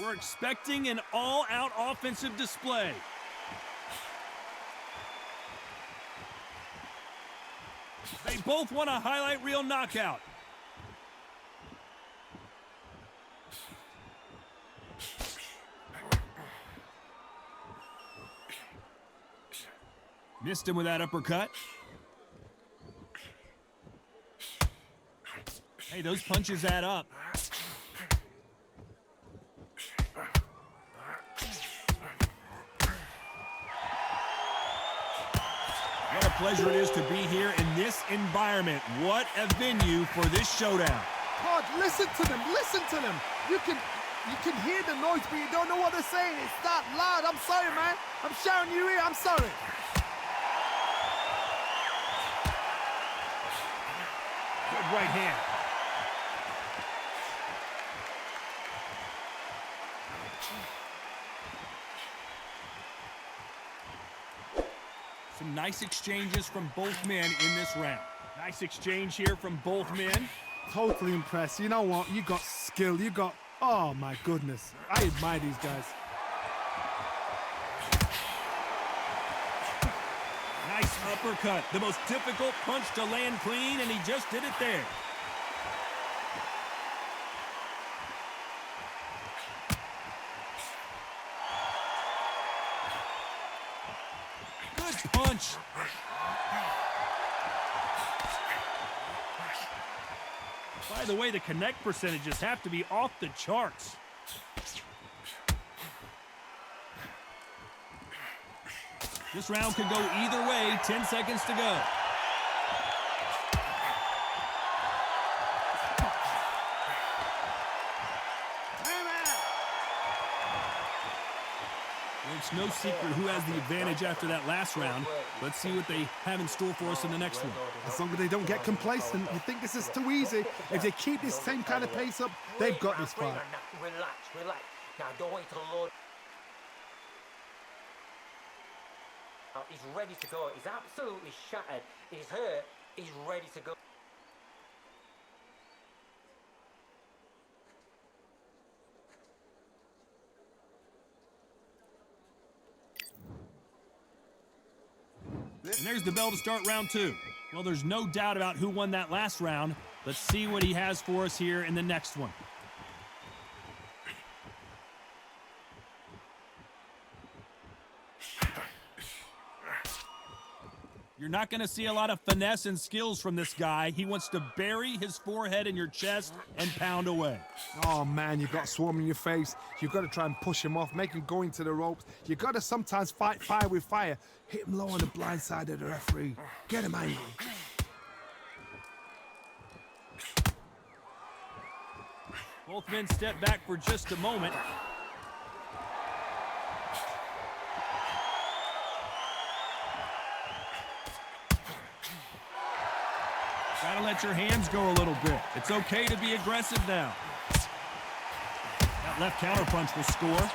We're expecting an all-out offensive display. They both want a highlight reel knockout. Missed him with that uppercut. Hey, those punches add up. What a pleasure it is to be here in this environment. What a venue for this showdown. God, listen to them, listen to them. You can hear the noise, but you don't know what they're saying. It's that loud. I'm sorry, man. I'm shouting you here. I'm sorry. Good right hand. Some nice exchanges from both men in this round. Nice exchange here from both men. Totally impressed. You know what? You got skill. You got... Oh, my goodness. I admire these guys. Nice uppercut. The most difficult punch to land clean, and he just did it there. Good punch. By the way, the connect percentages have to be off the charts. This round could go either way. 10 seconds to go. It's no secret who has the advantage after that last round. Let's see what they have in store for us in the next one. As long as they don't get complacent, you think this is too easy. If they keep this same kind of pace up, they've got this fight. Relax, relax. Now, don't wait till the Lord. He's ready to go. He's absolutely shattered. He's hurt. He's ready to go. And there's the bell to start round two. Well, there's no doubt about who won that last round. Let's see what he has for us here in the next one. You're not going to see a lot of finesse and skills from this guy. He wants to bury his forehead in your chest and pound away. Oh, man, you've got swarm in your face. You've got to try and push him off, make him go into the ropes. You've got to sometimes fight fire with fire. Hit him low on the blind side of the referee. Get him angry. Both men step back for just a moment. Gotta let your hands go a little bit. It's okay to be aggressive now. That left counter punch will score.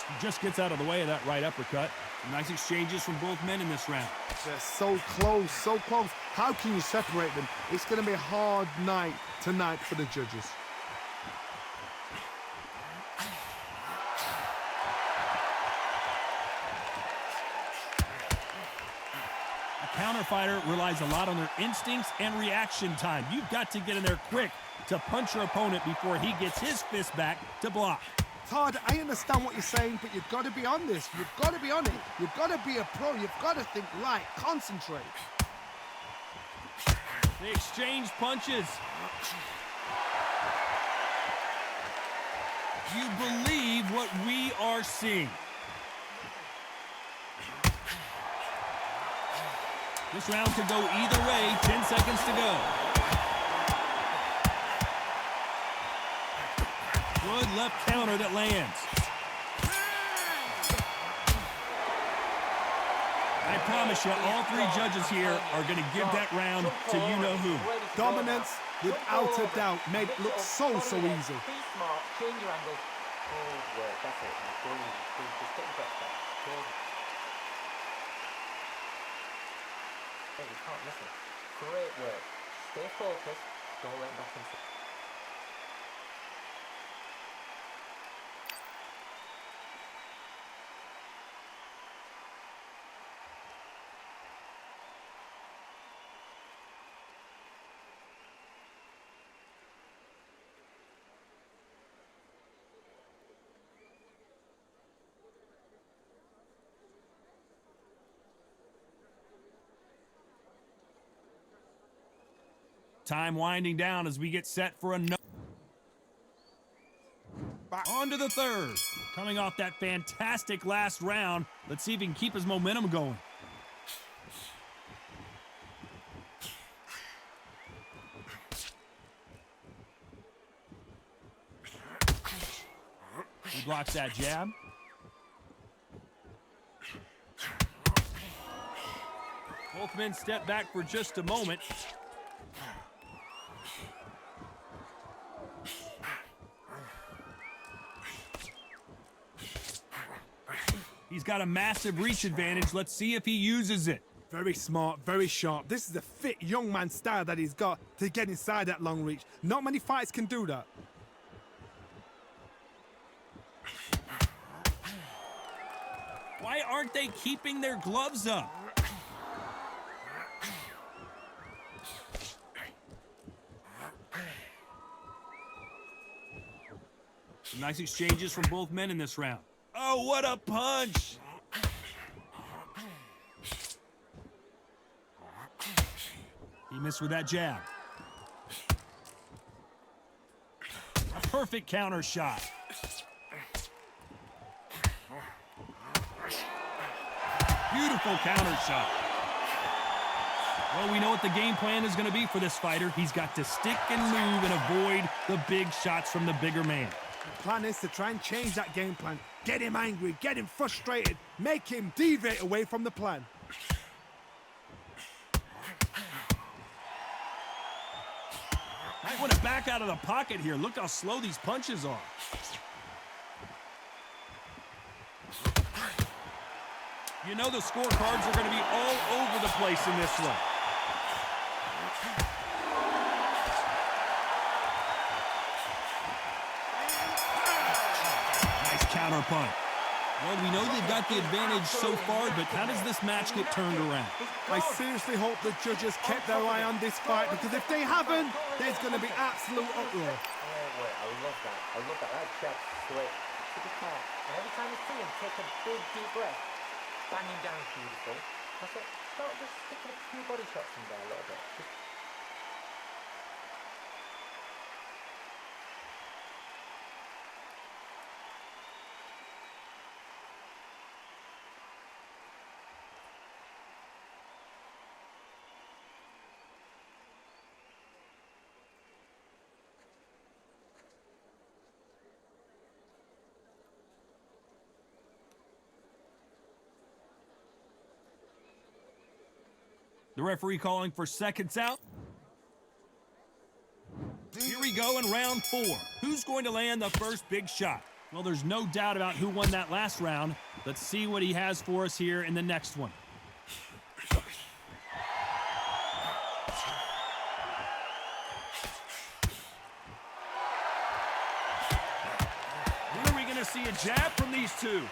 He just gets out of the way of that right uppercut. Nice exchanges from both men in this round. They're so close, so close. How can you separate them? It's going to be a hard night tonight for the judges. Counter fighter relies a lot on their instincts and reaction time. You've got to get in there quick to punch your opponent before he gets his fist back to block. Todd, I understand what you're saying, but you've got to be on this. You've got to be on it. You've got to be a pro. You've got to think right. Concentrate. They exchange punches. You believe what we are seeing. This round could go either way. 10 seconds to go. Good left counter that lands. I promise you, all three judges here are going to give that round to you-know-who. Dominance, without a doubt, made it look so easy. Be smart, change your angle. Good work, that's it. Just get your breath back. Good. Hey, you can't listen. Great work. Stay focused. Don't let him back into it. Time winding down as we get set for another. On to the third. Coming off that fantastic last round, let's see if he can keep his momentum going. He blocks that jab. Both men step back for just a moment. He's got a massive reach advantage. Let's see if he uses it. Very smart, very sharp. This is a fit young man style that he's got to get inside that long reach. Not many fighters can do that. Why aren't they keeping their gloves up? Some nice exchanges from both men in this round. Oh, what a punch! He missed with that jab. A perfect counter shot. Beautiful counter shot. Well, we know what the game plan is going to be for this fighter. He's got to stick and move and avoid the big shots from the bigger man. The plan is to try and change that game plan. Get him angry, get him frustrated, make him deviate away from the plan. Might want to back out of the pocket here. Look how slow these punches are. You know the scorecards are going to be all over the place in this one. Nice counter punch. Well, we know they've got the advantage so far, but how does this match get turned around? I seriously hope the judges kept their eye on this fight, because if they haven't, there's going to be absolute uproar. I love that. I love that. That jab straight to the car. And every time you see him take a big deep breath, bang him down beautiful. That's it. Start just sticking a few body shots in there a little bit. Just The referee calling for seconds out. Here we go in round 4. Who's going to land the first big shot? Well, there's no doubt about who won that last round. Let's see what he has for us here in the next one. When are we going to see a jab from these two?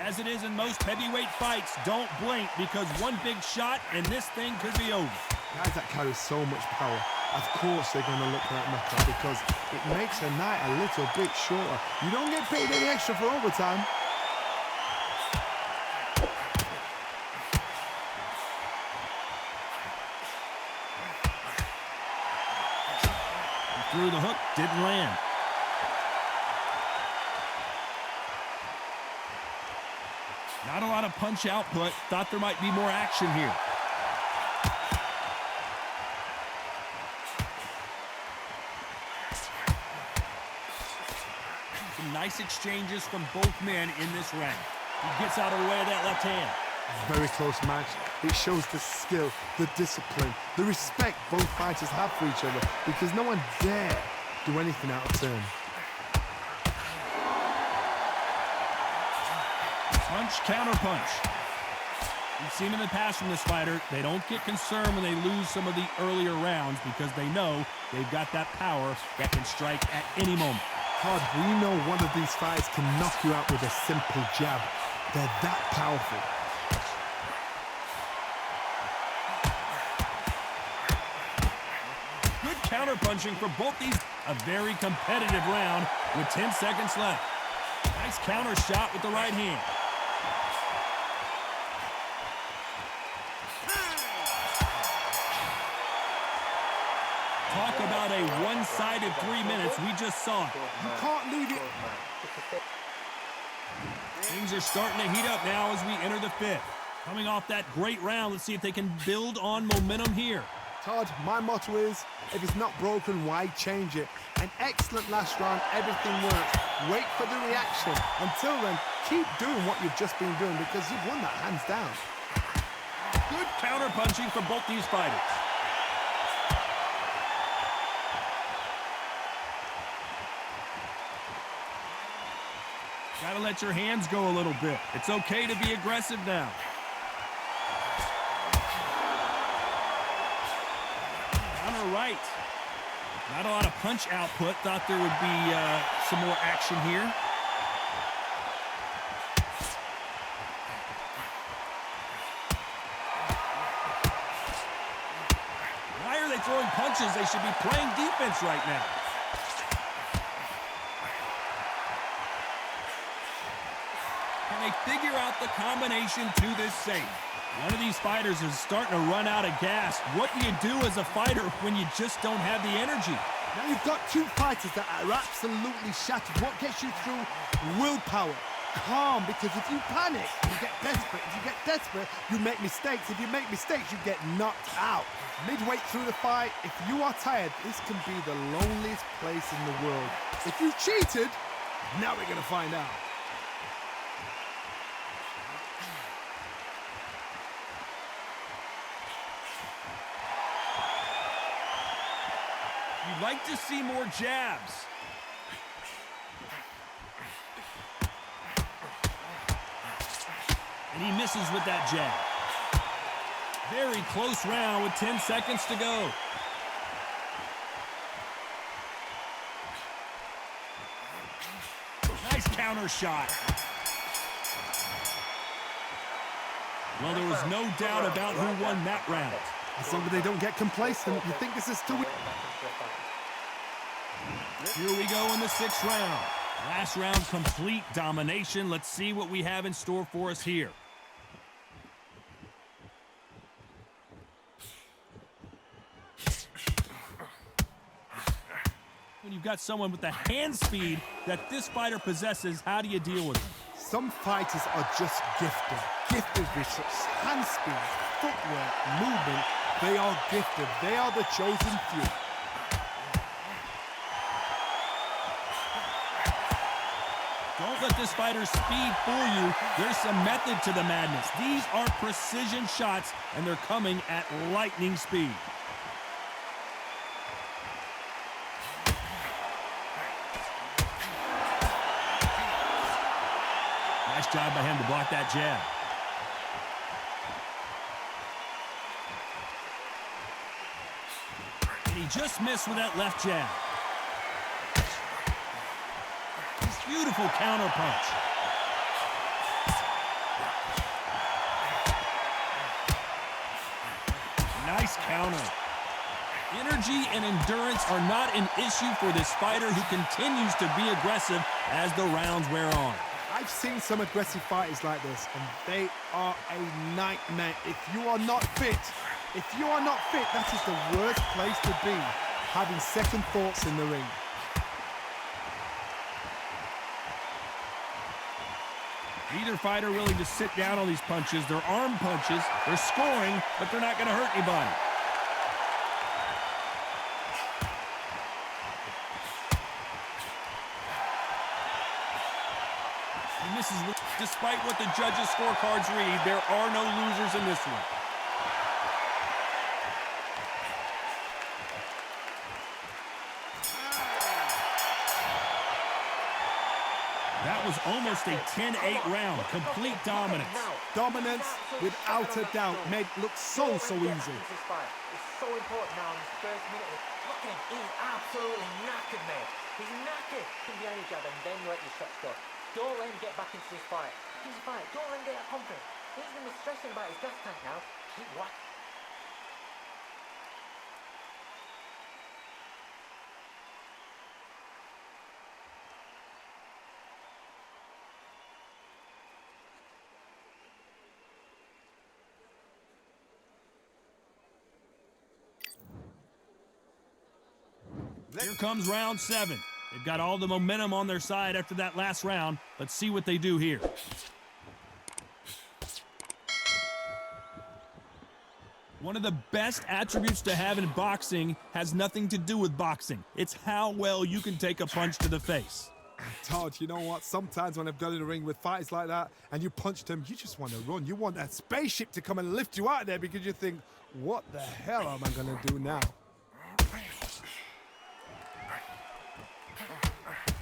As it is in most heavyweight fights, don't blink, because one big shot and this thing could be over. Guys that carry so much power, of course they're going to look for that knockout, because it makes a night a little bit shorter. You don't get paid any extra for overtime. He threw the hook, didn't land. Not a lot of punch output. Thought there might be more action here. Some nice exchanges from both men in this round. He gets out of the way of that left hand. Very close match. It shows the skill, the discipline, the respect both fighters have for each other, because no one dare do anything out of turn. Punch, counter punch. We've seen in the past from this fighter, they don't get concerned when they lose some of the earlier rounds because they know they've got that power that can strike at any moment. Todd, we know one of these fighters can knock you out with a simple jab. They're that powerful. Good counter-punching for both these. A very competitive round with 10 seconds left. Nice counter shot with the right hand. Talk about a one-sided 3 minutes. We just saw it. You can't leave it. Things are starting to heat up now as we enter the fifth. Coming off that great round, let's see if they can build on momentum here. Todd, my motto is, if it's not broken, why change it? An excellent last round, everything works. Wait for the reaction. Until then, keep doing what you've just been doing because you've won that hands down. Good counter-punching for both these fighters. Gotta let your hands go a little bit. It's okay to be aggressive now. Counter right. Not a lot of punch output. Thought there would be some more action here. Why are they throwing punches? They should be playing defense right now. Can they figure out the combination to this save? One of these fighters is starting to run out of gas. What do you do as a fighter when you just don't have the energy? Now you've got two fighters that are absolutely shattered. What gets you through? Willpower. Calm, because if you panic, you get desperate. If you get desperate, you make mistakes. If you make mistakes, you get knocked out. Midway through the fight, if you are tired, this can be the loneliest place in the world. If you cheated, now we're going to find out. You'd like to see more jabs. And he misses with that jab. Very close round with 10 seconds to go. Nice counter shot. Well, there was no doubt about who won that round. As long as they don't get complacent, you think this is still... Here we go in the sixth round. Last round, complete domination. Let's see what we have in store for us here. When you've got someone with the hand speed that this fighter possesses, how do you deal with them? Some fighters are just gifted. Gifted with such hand speed, footwork, movement. They are gifted. They are the chosen few. Don't let this fighter's speed fool you. There's some method to the madness. These are precision shots, and they're coming at lightning speed. Nice job by him to block that jab. And he just missed with that left jab. Beautiful counter punch. Nice counter. Energy and endurance are not an issue for this fighter who continues to be aggressive as the rounds wear on. I've seen some aggressive fighters like this, and they are a nightmare. If you are not fit, that is the worst place to be, having second thoughts in the ring. Neither fighter willing to sit down on these punches. They're arm punches. They're scoring, but they're not going to hurt anybody. He misses. Despite what the judges' scorecards read, there are no losers in this one. That was almost a 10-8 round. Complete dominance. Dominance, without a doubt, made it look so easy. This fight is so important now in this first minute. Look at him, he's absolutely knackered, mate. He's knackered. Behind your jab and then let your shots go. Don't let him get back into this fight. Don't let him get that confidence. He's going to be stressing about his gas tank now. Keep whacking. Here comes round 7. They've got all the momentum on their side after that last round. Let's see what they do here. One of the best attributes to have in boxing has nothing to do with boxing. It's how well you can take a punch to the face. Todd, you know what? Sometimes when I've got in the ring with fighters like that and you punch them, you just want to run. You want that spaceship to come and lift you out of there because you think, what the hell am I going to do now?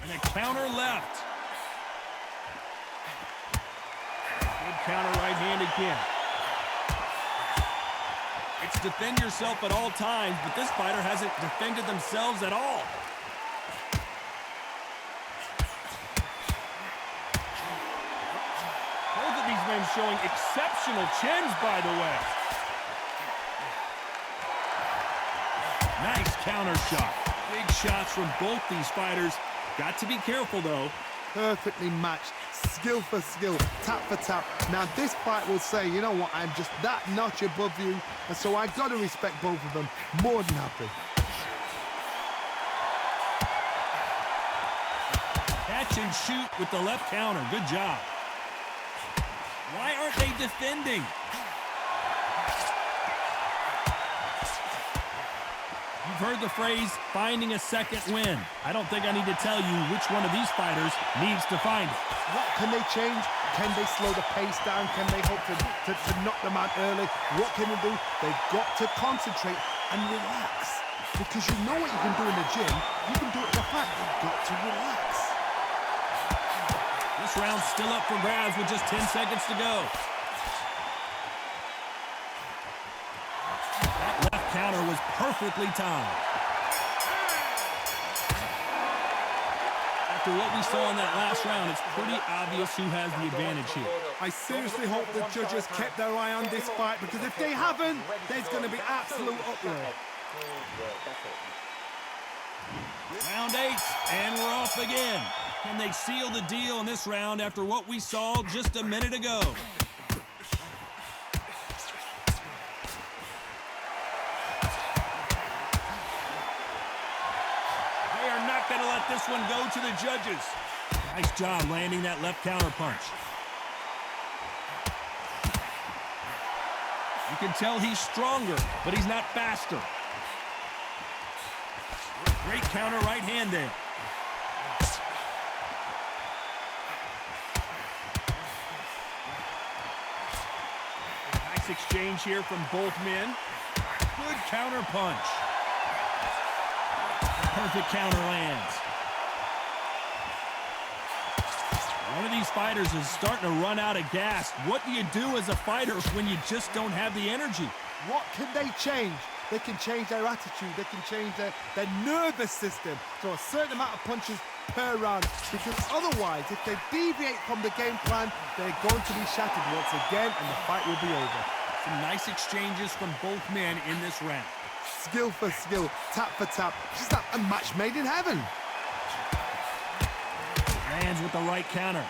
And a counter left. Good counter right hand again. It's defend yourself at all times, but this fighter hasn't defended themselves at all. Both of these men showing exceptional chins, by the way. Nice counter shot. Big shots from both these fighters. Got to be careful, though. Perfectly matched, skill for skill, tap for tap. Now this fight will say, you know what, I'm just that notch above you, and so I got to respect both of them more than happy. Catch and shoot with the left counter. Good job. Why aren't they defending? You've heard the phrase, finding a second win. I don't think I need to tell you which one of these fighters needs to find it. What can they change? Can they slow the pace down? Can they hope to knock them out early? What can they do? They've got to concentrate and relax. Because you know what you can do in the gym, you can do it in the fight. You've got to relax. This round's still up for grabs with just 10 seconds to go. That left counter was perfectly timed. After what we saw in that last round, it's pretty obvious who has the advantage here. I seriously hope the judges kept their eye on this fight, because if they haven't, there's going to be absolute uproar. Round 8, and we're off again. Can they seal the deal in this round after what we saw just a minute ago? They are not going to let this one go to the judges. Nice job landing that left counter punch. You can tell he's stronger, but he's not faster. Great counter right hand there. Nice exchange here from both men. Good counter punch. Perfect counter lands. One of these fighters is starting to run out of gas. What do you do as a fighter when you just don't have the energy? What can they change? They can change their attitude. They can change their nervous system. So a certain amount of punches per round. Because otherwise, if they deviate from the game plan, they're going to be shattered once again, and the fight will be over. Some nice exchanges from both men in this round. Skill for skill, tap for tap. Just like a match made in heaven. Lands with the right counter.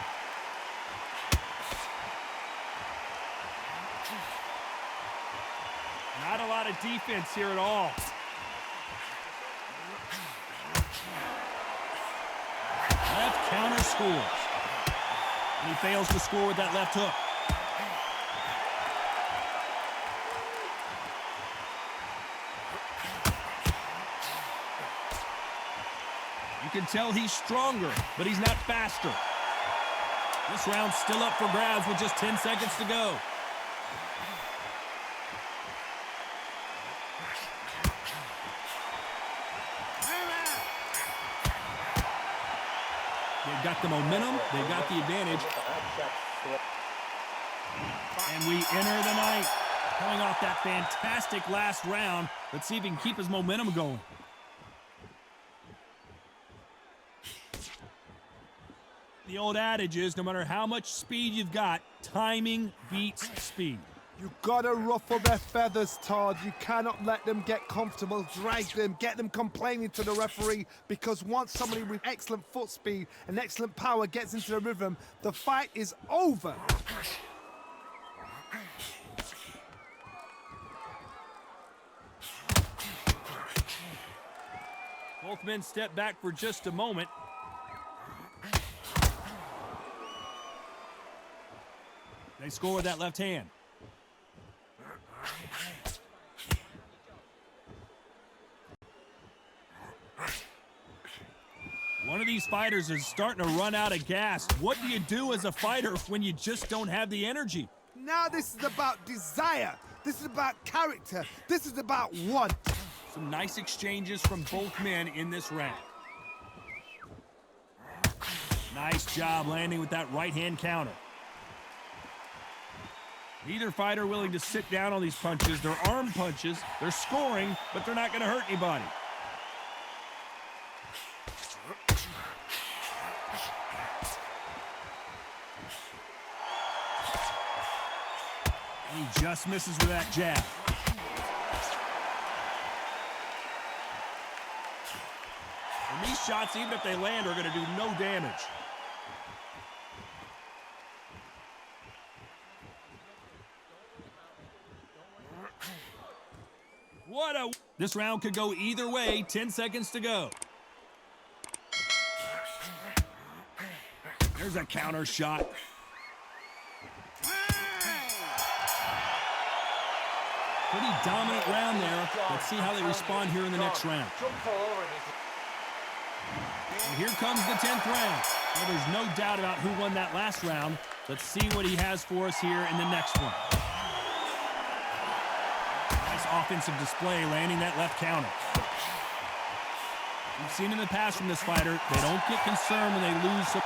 Not a lot of defense here at all. Left counter scores. And he fails to score with that left hook. You can tell he's stronger, but he's not faster. This round's still up for grabs with just 10 seconds to go. They've got the momentum, they've got the advantage. And we enter the night. Coming off that fantastic last round, let's see if he can keep his momentum going. The old adage is, no matter how much speed you've got, timing beats speed. You gotta ruffle their feathers, Todd. You cannot let them get comfortable, drag them, get them complaining to the referee, because once somebody with excellent foot speed and excellent power gets into the rhythm, the fight is over. Both men step back for just a moment. They score with that left hand. One of these fighters is starting to run out of gas. What do you do as a fighter when you just don't have the energy? Now this is about desire. This is about character. This is about want. Some nice exchanges from both men in this round. Nice job landing with that right-hand counter. Neither fighter willing to sit down on these punches. They're arm punches. They're scoring, but they're not going to hurt anybody. He just misses with that jab. And these shots, even if they land, are going to do no damage. This round could go either way. 10 seconds to go. There's a counter shot. Pretty dominant round there. Let's see how they respond here in the next round. And here comes the 10th round. Well, there's no doubt about who won that last round. Let's see what he has for us here in the next one. Nice offensive display, landing that left counter. We've seen in the past from this fighter, they don't get concerned when they lose. So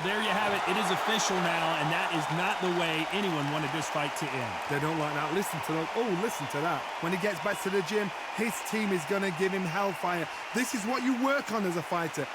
there you have it. It is official now, and that is not the way anyone wanted this fight to end. They don't like that. Listen to that. Oh, listen to that. When he gets back to the gym, his team is going to give him hellfire. This is what you work on as a fighter.